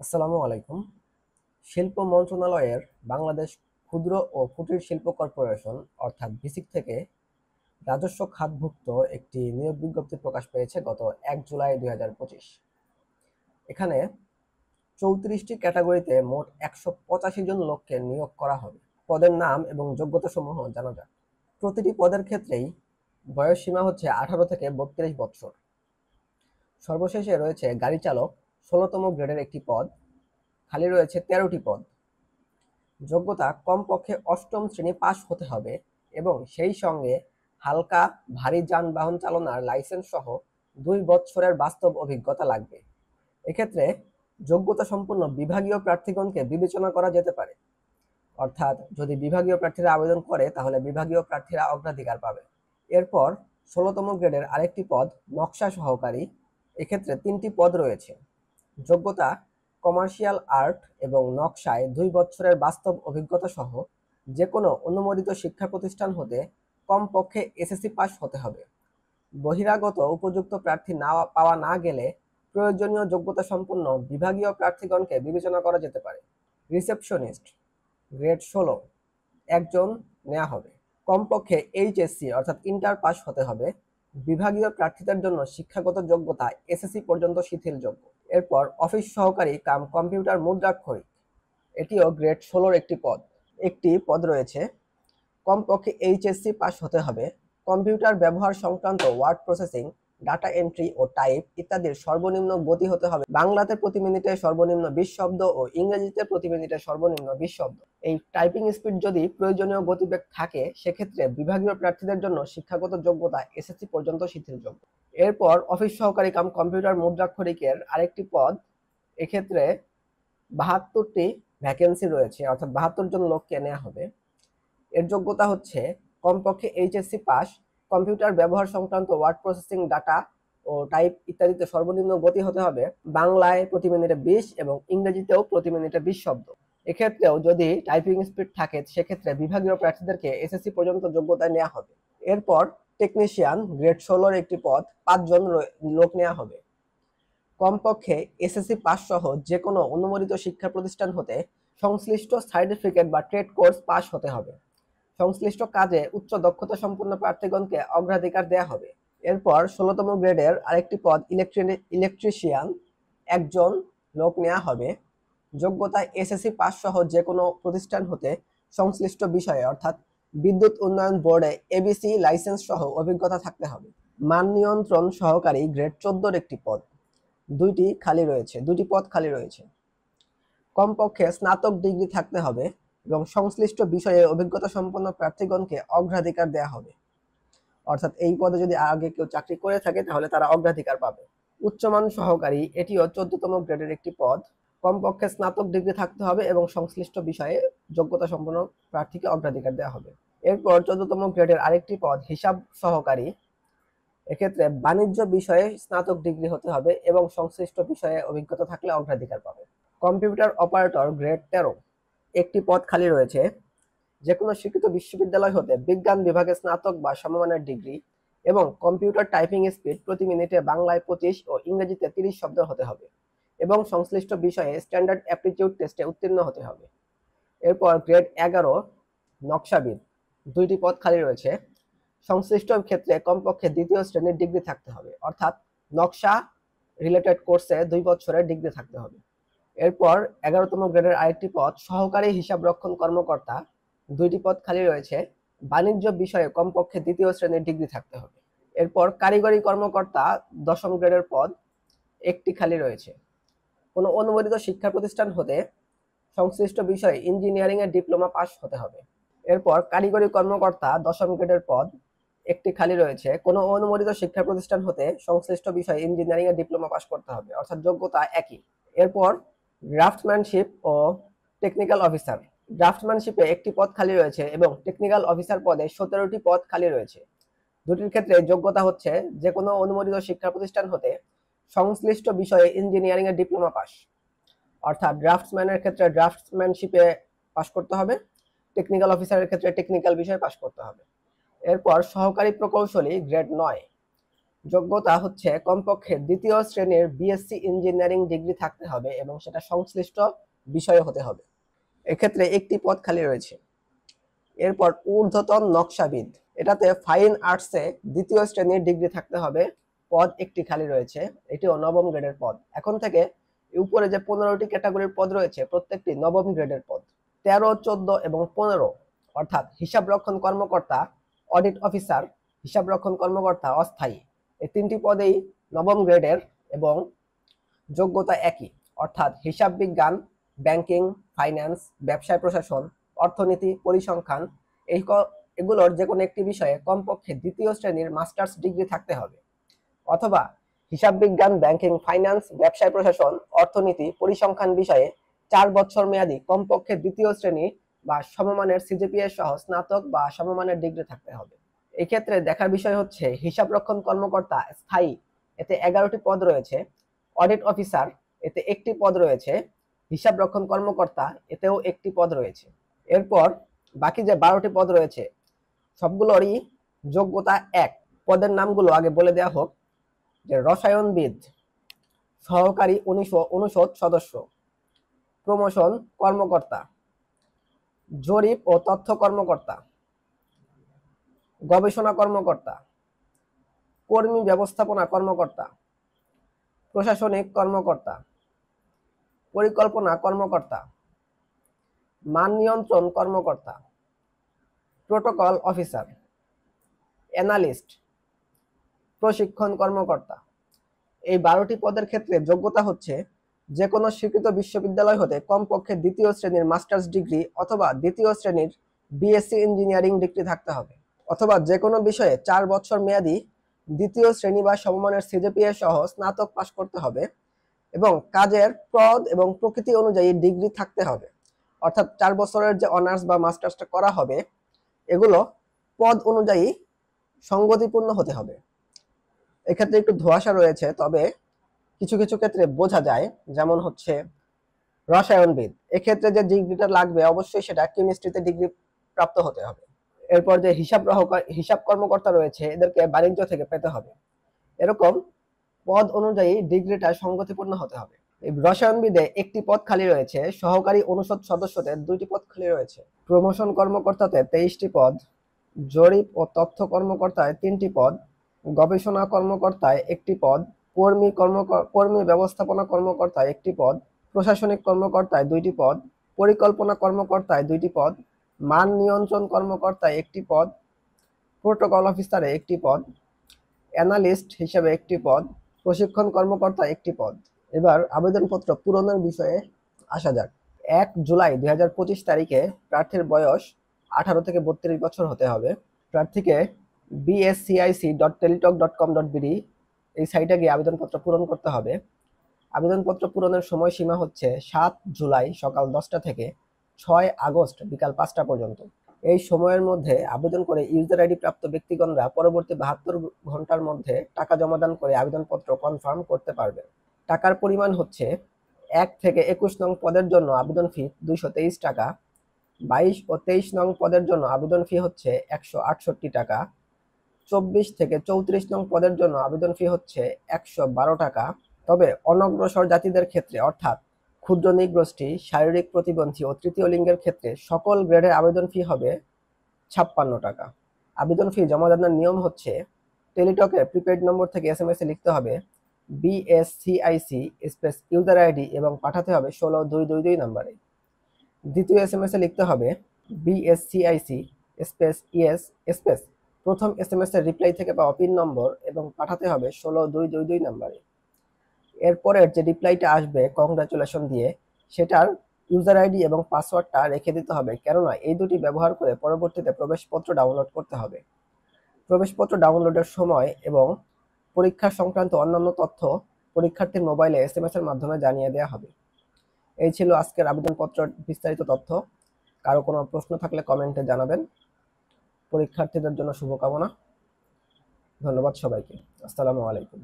আসসালামু আলাইকুম। শিল্প মন্ত্রণালয়ের বাংলাদেশ ক্ষুদ্র ও কুটির শিল্প কর্পোরেশন অর্থাৎ বিসিক থেকে রাজস্ব খাতভুক্ত একটি নিয়োগ বিজ্ঞপ্তি প্রকাশ পেয়েছে গত ১ জুলাই ২০২৫। এখানে ৩৪টি ক্যাটাগরিতে মোট ১৮৫ জন লোককে নিয়োগ করা হবে। পদের নাম এবং যোগ্যতা সমূহ জানা যাক। প্রতিটি পদের ক্ষেত্রেই বয়স সীমা হচ্ছে ১৮ থেকে ৩২ বছর। সর্বশেষে রয়েছে গাড়ি চালক ১৬তম গ্রেডের একটি পদ, খালি রয়েছে ১৩টি পদ। যোগ্যতা কমপক্ষে অষ্টম শ্রেণী পাশ হতে হবে এবং সেই সঙ্গে হালকা ভারী যানবাহন চালনার লাইসেন্স সহ ২ বছরের বাস্তব অভিজ্ঞতা লাগবে। এক্ষেত্রে যোগ্যতা সম্পন্ন বিভাগীয় প্রার্থীগণকে বিবেচনা করা যেতে পারে। অর্থাৎ যদি বিভাগীয় প্রার্থীরা আবেদন করে তাহলে বিভাগীয় প্রার্থীরা অগ্রাধিকার পাবে। এরপর ১৬তম গ্রেডের আরেকটি পদ নকশা সহকারী। এক্ষেত্রে ৩টি পদ রয়েছে। যোগ্যতা কমার্শিয়াল আর্ট এবং নকশায় ২ বছরের বাস্তব অভিজ্ঞতা সহ যে কোনো অনুমোদিত শিক্ষা প্রতিষ্ঠান হতে কমপক্ষে এসএসসি পাস হতে হবে। বহিরাগত উপযুক্ত প্রার্থী পাওয়া না গেলে প্রয়োজনীয় যোগ্যতা সম্পন্ন বিভাগীয় প্রার্থীগণকে বিবেচনা করা যেতে পারে। রিসেপশনিস্ট গ্রেড ১৬ একজন নেওয়া হবে। কমপক্ষে এইচএসসি অর্থাৎ ইন্টার পাস হতে হবে। বিভাগীয় প্রার্থীদের জন্য শিক্ষাগত যোগ্যতা এসএসসি পর্যন্ত শিথিলযোগ্য। এরপর অফিস সহকারী কাম কম্পিউটার মুদ্রাক্ষরিক, এটিও গ্রেড ১৬ একটি পদ রয়েছে। কমপক্ষে এইচএসসি পাস হতে হবে। কম্পিউটার ব্যবহার সংক্রান্ত ওয়ার্ড প্রসেসিং, ডাটা এন্ট্রি ও টাইপ ইত্যাদির সর্বনিম্ন গতি হতে হবে বাংলাতে প্রতি মিনিটে সর্বনিম্ন ২০ শব্দ ও ইংরেজিতে প্রতি মিনিটে সর্বনিম্ন ২০ শব্দ। এই টাইপিং স্পিড যদি প্রয়োজনীয় গতিবেগ থাকে সেক্ষেত্রে বিভাগীয় প্রার্থীদের জন্য শিক্ষাগত যোগ্যতা এসএসসি পর্যন্ত শিথিলযোগ্য। এরপর অফিস সহকারী কাম কম্পিউটার মুদ্রাক্ষরিকের আরেকটি পদ। এক্ষেত্রে ৭২টি ভ্যাকেন্সি রয়েছে, অর্থাৎ ৭২ জন লোককে নেওয়া হবে। এর যোগ্যতা হচ্ছে কমপক্ষে এইচএসসি পাস। কম্পিউটার ব্যবহার সংক্রান্ত ওয়ার্ড প্রসেসিং, ডাটা ও টাইপ ইত্যাদিতে সর্বনিম্ন গতি হতে হবে বাংলায় প্রতি মিনিটে ২০ এবং ইংরেজিতেও প্রতি মিনিটে ২০ শব্দ। এক্ষেত্রেও যদি টাইপিং স্পিড থাকে সেক্ষেত্রে বিভাগীয় প্রার্থীদেরকে এসএসসি পর্যন্ত যোগ্যতায় নেওয়া হবে। এরপর টেকনিশিয়ান গ্রেড ১৬ একটি পদ, ৫ জন লোক নেওয়া হবে। কমপক্ষে এসএসসি পাস সহ যে কোনো অনুমোদিত শিক্ষা প্রতিষ্ঠান হতে সংশ্লিষ্ট সার্টিফিকেট বা ট্রেড কোর্স পাস হতে হবে। সংশ্লিষ্ট কাজে উচ্চ দক্ষতা সম্পন্ন প্রার্থীগণকে অগ্রাধিকার দেওয়া হবে। এরপর ১৬তম গ্রেডের আরেকটি পদ ইলেকট্রিশিয়ান, একজন লোক নেওয়া হবে। যোগ্যতা এসএসসি পাস সহ যে কোনো প্রতিষ্ঠান হতে সংশ্লিষ্ট বিষয়ে অর্থাৎ বিদ্যুৎ উন্নয়ন বোর্ডে এবিসি লাইসেন্স সহ অভিজ্ঞতা থাকতে হবে। মান নিয়ন্ত্রণ সহকারী গ্রেড ১৪ একটি পদ, দুটি পদ খালি রয়েছে। কমপক্ষে স্নাতক ডিগ্রি থাকতে হবে এবং সংশ্লিষ্ট বিষয়ে অভিজ্ঞতা সম্পন্ন প্রার্থীগণকে অগ্রাধিকার দেওয়া হবে। অর্থাৎ এই পদে যদি আগে কেউ চাকরি করে থাকে তাহলে তারা অগ্রাধিকার পাবে। উচ্চমান সহকারী, এটিও ১৪তম গ্রেডের একটি পদ। কমপক্ষে স্নাতক ডিগ্রি থাকতে হবে এবং সংশ্লিষ্ট বিষয়ে যোগ্যতা সম্পন্ন প্রার্থীকে অগ্রাধিকার দেওয়া হবে। এরপর ১৪তম গ্রেডের আরেকটি পদ হিসাব সহকারী। এক্ষেত্রে বাণিজ্য বিষয়ে স্নাতক ডিগ্রি হতে হবে এবং সংশ্লিষ্ট বিষয়ে অভিজ্ঞতা থাকলে অগ্রাধিকার পাবে। কম্পিউটার অপারেটর গ্রেড ১৩ একটি পদ খালি রয়েছে। যে কোনো স্বীকৃত বিশ্ববিদ্যালয় হতে বিজ্ঞান বিভাগে স্নাতক বা সমমানের ডিগ্রি এবং কম্পিউটার টাইপিং স্পিড প্রতি মিনিটে বাংলায় ২৫ ও ইংরেজিতে ৩০ শব্দ হতে হবে এবং সংশ্লিষ্ট বিষয়ে স্ট্যান্ডার্ড অ্যাপটিটিউড টেস্টে উত্তীর্ণ হতে হবে। এরপর গ্রেড ১১ নকশাবিদ, ২টি পদ খালি রয়েছে। সংশ্লিষ্ট ক্ষেত্রে কমপক্ষে দ্বিতীয় শ্রেণীর ডিগ্রি থাকতে হবে, অর্থাৎ নকশা রিলেটেড কোর্সে ২ বছরের ডিগ্রি থাকতে হবে। এরপর ১১তম গ্রেডের আরেকটি পদ সহকারী হিসাবরক্ষণ কর্মকর্তা, ২টি পদ খালি রয়েছে। বাণিজ্য বিষয়ে কমপক্ষে দ্বিতীয় শ্রেণীর ডিগ্রি থাকতে হবে। এরপর কারিগরি কর্মকর্তা ১০ম গ্রেডের পদ, একটি খালি রয়েছে। কোনো অনুমোদিত শিক্ষা প্রতিষ্ঠান হতে সংশ্লিষ্ট বিষয়ে ইঞ্জিনিয়ারিং এর ডিপ্লোমা পাস হতে হবে। এরপর কারিগরি কর্মকর্তা ১০ম গ্রেডের পদ, একটি খালি রয়েছে। কোনো অনুমোদিত শিক্ষা প্রতিষ্ঠান হতে সংশ্লিষ্ট বিষয়ে ইঞ্জিনিয়ারিং এর ডিপ্লোমা পাস করতে হবে, অর্থাৎ যোগ্যতা একই। এরপর ড্রাফটম্যানশিপ ও টেকনিক্যাল অফিসার, ড্রাফটম্যানশিপে একটি পদ খালি রয়েছে এবং টেকনিক্যাল অফিসার পদে ১৭টি পদ খালি রয়েছে। দুটির ক্ষেত্রে যোগ্যতা হচ্ছে যে কোনো অনুমোদিত শিক্ষা প্রতিষ্ঠান হতে সংশ্লিষ্ট বিষয়ে ইঞ্জিনিয়ারিং এর ডিপ্লোমা পাস, অর্থাৎ ড্রাফটসম্যানের ক্ষেত্রে ড্রাফটসম্যানশিপে পাস করতে হবে, টেকনিক্যাল অফিসারের ক্ষেত্রে টেকনিক্যাল বিষয়ে পাস করতে হবে। এরপর সহকারী প্রকৌশলী গ্রেড ৯, যোগ্যতা হচ্ছে কমপক্ষে দ্বিতীয় শ্রেণীর বিএসসি ইঞ্জিনিয়ারিং ডিগ্রি থাকতে হবে এবং সেটা সংশ্লিষ্ট বিষয় হতে হবে। এক্ষেত্রে একটি পদ খালি রয়েছে। এরপর ঊর্ধ্বতন নকশাবিদ, এটাতে ফাইন আর্টসে দ্বিতীয় শ্রেণীর ডিগ্রি থাকতে হবে, পদ একটি খালি রয়েছে, এটিও নবম গ্রেডের পদ। এখন থেকে উপরে যে 15টি ক্যাটাগরির পদ রয়েছে প্রত্যেকটি নবম গ্রেডের পদ। 13, 14 এবং 15 অর্থাৎ হিসাবরক্ষণ কর্মকর্তা, অডিট অফিসার, হিসাবরক্ষণ কর্মকর্তা অস্থায়ী, এই তিনটি পদেই নবম গ্রেডের এবং যোগ্যতা একই, অর্থাৎ হিসাব বিজ্ঞান, ব্যাংকিং, ফাইন্যান্স, ব্যবসায় প্রশাসন, অর্থনীতি, পরিসংখ্যান এগুলোর যে কোনো একটি বিষয়ে কমপক্ষে দ্বিতীয় শ্রেণীর মাস্টার্স ডিগ্রি থাকতে হবে, অথবা হিসাব বিজ্ঞান, ব্যাংকিং, ফাইন্যান্স, ব্যবসায় প্রশাসন, অর্থনীতি, পরিসংখ্যান বিষয়ে 4 বছর মেয়াদী কমপক্ষে দ্বিতীয় শ্রেণী বা সমমানের সিজিপিএ সহ স্নাতক বা সমমানের ডিগ্রি থাকতে হবে। এই ক্ষেত্রে দেখার বিষয় হচ্ছে হিসাবরক্ষণ কর্মকর্তা স্থায়ী, এতে 11টি পদ রয়েছে, অডিট অফিসার এতে একটি পদ রয়েছে, হিসাবরক্ষণ কর্মকর্তা এতেও একটি পদ রয়েছে। এরপর বাকি যে 12টি পদ রয়েছে সবগুলোরই যোগ্যতা এক। পদের নামগুলো আগে বলে দেওয়া হোক, যে রসায়নবিদ, সহকারী অনুষদ সদস্য, প্রমোশন কর্মকর্তা, জরিপ ও তথ্য কর্মকর্তা, গবেষণা কর্মকর্তা, কর্মী ব্যবস্থাপনা কর্মকর্তা, প্রশাসনিক কর্মকর্তা, পরিকল্পনা কর্মকর্তা, মান নিয়ন্ত্রণ কর্মকর্তা, প্রোটোকল অফিসার, অ্যানালিস্ট, প্রশিক্ষণ কর্মকর্তা। এই 12টি পদের ক্ষেত্রে যোগ্যতা হচ্ছে যে কোনো স্বীকৃত বিশ্ববিদ্যালয় হতে কমপক্ষে দ্বিতীয় শ্রেণীর মাস্টার্স ডিগ্রি অথবা দ্বিতীয় শ্রেণীর বিএসসি ইঞ্জিনিয়ারিং ডিগ্রি থাকতে হবে, অথবা যে কোনো বিষয়ে 4 বছর মেয়াদী দ্বিতীয় শ্রেণী বা সমমানের সিজিপিএ সহ স্নাতক পাশ করতে হবে এবং কাজের পদ এবং প্রকৃতি অনুযায়ী ডিগ্রি থাকতে হবে, অর্থাৎ 4 বছরের যে অনার্স বা মাস্টার্সটা করা হবে এগুলো পদ অনুযায়ী সঙ্গতিপূর্ণ হতে হবে। এক্ষেত্রে একটু ধোঁয়াশা রয়েছে, তবে কিছু কিছু ক্ষেত্রে বোঝা যায়, যেমন হচ্ছে রসায়নবিদ, এক্ষেত্রে যে ডিগ্রিটা লাগবে অবশ্যই সেটা কেমিস্ট্রিতে ডিগ্রি প্রাপ্ত হতে হবে। এরপর যে হিসাব কর্মকর্তা রয়েছে এদেরকে বাণিজ্য থেকে পেতে হবে। এরকম পদ অনুযায়ী ডিগ্রিটা সঙ্গতিপূর্ণ হতে হবে। এই রসায়নবিদে একটি পদ খালি রয়েছে, সহকারী অনুষদ সদস্যদের 2টি পদ খালি রয়েছে, প্রমোশন কর্মকর্তাতে 23টি পদ, জরিপ ও তথ্য কর্মকর্তায় 3টি পদ, গবেষণা কর্মকর্তায় 1টি পদ, কর্মী ব্যবস্থাপনা কর্মকর্তায় 1টি পদ, প্রশাসনিক কর্মকর্তায় 2টি পদ, পরিকল্পনা কর্মকর্তায় 2টি পদ, মান নিয়ন্ত্রণ কর্মকর্তায় 1টি পদ, প্রোটোকল অফিসারে 1টি পদ, অ্যানালিস্ট হিসেবে 1টি পদ, প্রশিক্ষণ কর্মকর্তা 1টি পদ। এবার আবেদনপত্র পূরণের বিষয়ে আসা যাক। 1 জুলাই 2025 তারিখে প্রার্থীর বয়স 18 থেকে 32 বছর হতে হবে। প্রার্থীকে bscic.teletalk.com.bd এই সাইটে গিয়ে আবেদনপত্র পূরণ করতে হবে। আবেদনপত্র পূরণের সময়সীমা হচ্ছে 7 জুলাই সকাল 10টা থেকে 6 আগস্ট বিকাল 5টা পর্যন্ত। এই সময়ের মধ্যে আবেদন করে ইউজার আইডি প্রাপ্ত ব্যক্তিগণরা পরবর্তী 72 ঘন্টার মধ্যে টাকা জমাদান করে আবেদনপত্র কনফার্ম করতে পারবেন। টাকার পরিমাণ হচ্ছে 1 থেকে 21 নং পদের জন্য আবেদন ফি 223 টাকা, 22 ও 23 নং পদের জন্য আবেদন ফি হচ্ছে 168 টাকা, 24 থেকে 34 নং পদের জন্য আবেদন ফি হচ্ছে 112 টাকা। তবে অনগ্রসর জাতিদের ক্ষেত্রে অর্থাৎ ক্ষুদ্র নৃগোষ্ঠী, শারীরিক প্রতিবন্ধী ও তৃতীয় লিঙ্গের ক্ষেত্রে সকল গ্রেডের আবেদন ফি হবে 56 টাকা। আবেদন ফি জমা দানের নিয়ম হচ্ছে টেলিটকের প্রিপেড নম্বর থেকে SMS এ লিখতে হবে BSCIC স্পেস ইউজার আইডি এবং পাঠাতে হবে 16222 নম্বরে। দ্বিতীয় SMS এ লিখতে হবে BSCIC স্পেস ইয়েস স্পেস প্রথম SMS এর রিপ্লাই থেকে পাওয়া পিন নম্বর এবং পাঠাতে হবে 16222 নম্বরে। এরপরের যে রিপ্লাইটা আসবে কংগ্রাচুলেশন দিয়ে, সেটার ইউজার আইডি এবং পাসওয়ার্ডটা রেখে দিতে হবে, কেননা এই দুটি ব্যবহার করে পরবর্তীতে প্রবেশপত্র ডাউনলোড করতে হবে। প্রবেশপত্র ডাউনলোডের সময় এবং পরীক্ষা সংক্রান্ত অন্যান্য তথ্য পরীক্ষার্থীর মোবাইলে SMS এর মাধ্যমে জানিয়ে দেওয়া হবে। এই ছিল আজকের আবেদনপত্রের বিস্তারিত তথ্য। কারো কোনো প্রশ্ন থাকলে কমেন্টে জানাবেন। পরীক্ষার্থীদের জন্য শুভকামনা। ধন্যবাদ সবাইকে। আসসালামু আলাইকুম।